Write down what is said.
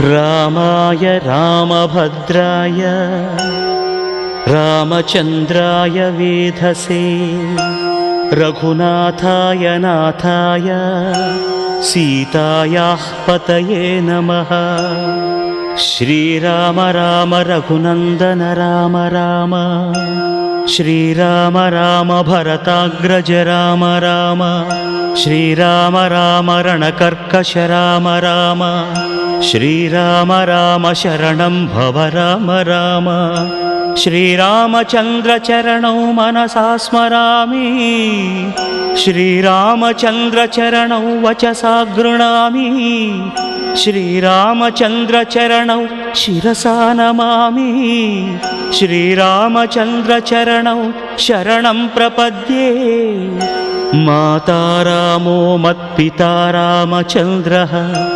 रामाय रामभद्राय रामचन्द्राय वेधसे रघुनाथाय नाथाय सीतायाः पतये नमः। श्रीराम राम रघुनन्दन राम राम श्रीराम राम भरताग्रज राम राम श्रीराम राम रणकर्कश राम राम श्रीराम राम शरणं भव राम राम। श्रीरामचन्द्र चरणौ मनसा स्मरामि श्रीरामचन्द्र चरणौ वचसा गृह्णामि श्रीरामचन्द्र चरणौ शिरसा नमामि श्रीरामचन्द्र चरणौ शरणं प्रपद्ये। माता रामो मत्पिता रामचन्द्रः